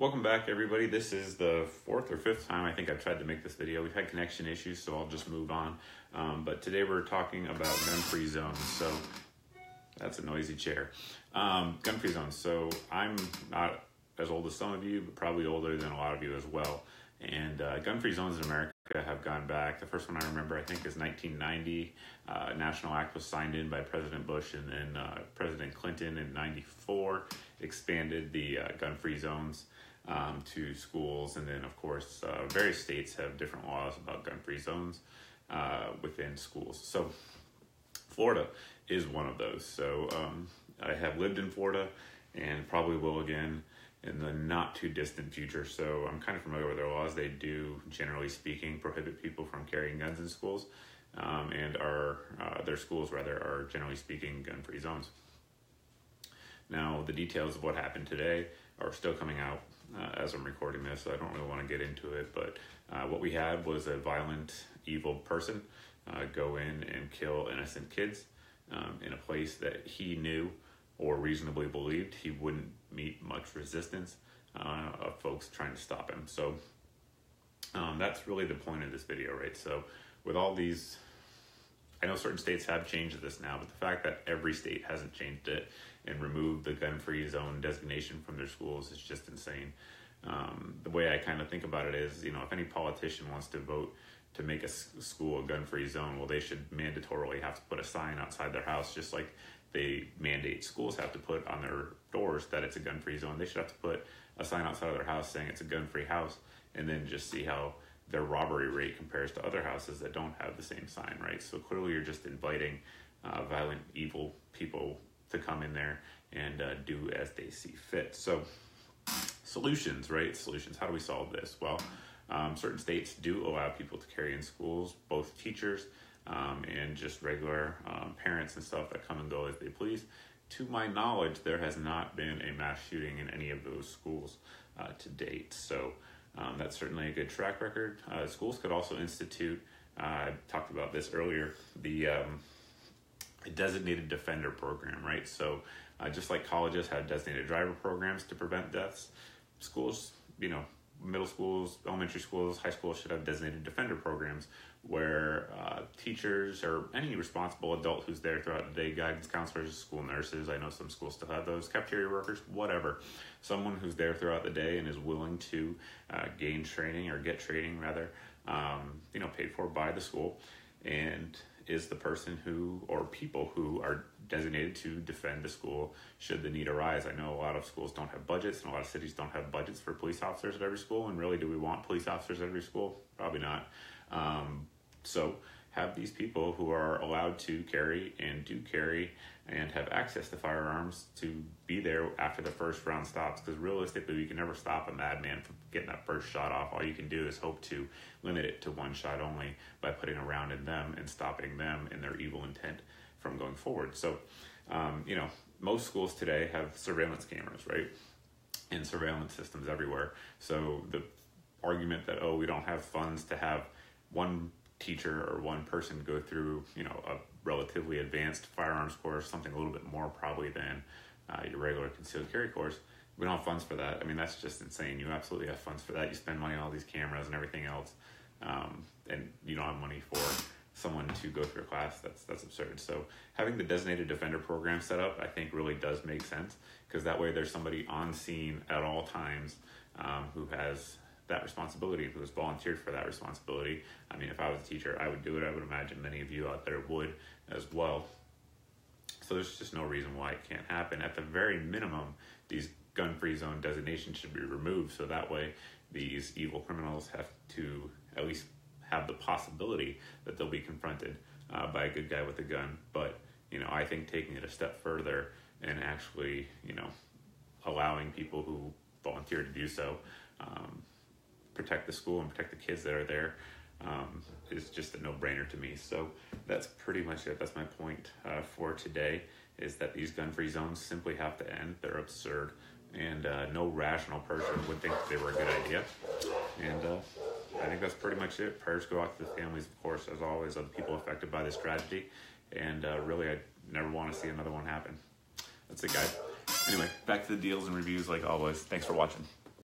Welcome back, everybody. This is the fourth or fifth time I think I've tried to make this video. We've had connection issues, so I'll just move on. But today we're talking about gun-free zones. So that's a noisy chair. Gun-free zones. So I'm not as old as some of you, but probably older than a lot of you as well. And gun-free zones in America have gone back. The first one I remember, I think, is 1990. A national act was signed in by President Bush, and then President Clinton in 94 expanded the gun-free zones to schools. And then, of course, various states have different laws about gun-free zones within schools. So Florida is one of those. So I have lived in Florida and probably will again in the not too distant future. So I'm kind of familiar with their laws. They do, generally speaking, prohibit people from carrying guns in schools, and their schools rather are, generally speaking, gun-free zones. Now, the details of what happened today are still coming out as I'm recording this, so I don't really want to get into it. But what we had was a violent, evil person go in and kill innocent kids in a place that he knew or reasonably believed he wouldn't meet much resistance of folks trying to stop him. So that's really the point of this video, right? So with all these, I know certain states have changed this now, but the fact that every state hasn't changed it and removed the gun-free zone designation from their schools is just insane. The way I kind of think about it is, you know, if any politician wants to vote to make a school a gun-free zone, well, they should mandatorily have to put a sign outside their house, just like they mandate schools have to put on their doors that it's a gun-free zone. They should have to put a sign outside of their house saying it's a gun-free house, and then just see how their robbery rate compares to other houses that don't have the same sign, right? So clearly you're just inviting violent, evil people to come in there and do as they see fit. So solutions, right? Solutions, how do we solve this? Well, certain states do allow people to carry in schools, both teachers and just regular parents and stuff that come and go as they please. To my knowledge, there has not been a mass shooting in any of those schools to date. So that's certainly a good track record. Schools could also institute, I talked about this earlier, the designated defender program, right? So just like colleges have designated driver programs to prevent deaths, schools, you know, middle schools, elementary schools, high schools should have designated defender programs where teachers or any responsible adult who's there throughout the day, guidance counselors, school nurses, I know some schools still have those, cafeteria workers, whatever, someone who's there throughout the day and is willing to gain training or get training rather, you know, paid for by the school, and is the person who, or people who are designated to defend the school should the need arise. I know a lot of schools don't have budgets, and a lot of cities don't have budgets for police officers at every school, and really, do we want police officers at every school? Probably not. So have these people who are allowed to carry and do carry and have access to firearms to be there after the first round stops, because realistically we can never stop a madman from getting that first shot off. All you can do is hope to limit it to one shot only by putting a round in them and stopping them in their evil intent from going forward. So you know, most schools today have surveillance cameras, right, and surveillance systems everywhere. So the argument that, oh, we don't have funds to have one teacher or one person go through, you know, a relatively advanced firearms course, something a little bit more probably than your regular concealed carry course. We don't have funds for that. I mean, that's just insane. You absolutely have funds for that. You spend money on all these cameras and everything else, and you don't have money for someone to go through a class. That's absurd. So having the designated defender program set up, I think, really does make sense, because that way there's somebody on scene at all times who has that responsibility, who has volunteered for that responsibility. I mean, if I was a teacher, I would do it. I would imagine many of you out there would as well. So there's just no reason why it can't happen. At the very minimum, these gun-free zone designations should be removed, so that way these evil criminals have to at least have the possibility that they'll be confronted by a good guy with a gun. But, you know, I think taking it a step further and actually, you know, allowing people who volunteer to do so protect the school and protect the kids that are there is just a no-brainer to me. So that's pretty much it. That's my point for today, is that these gun-free zones simply have to end. They're absurd, and no rational person would think they were a good idea. And I think that's pretty much it. Prayers go out to the families, of course, as always, of the people affected by this tragedy. And really, I never want to see another one happen. That's it, guys. Anyway, back to the deals and reviews like always. Thanks for watching.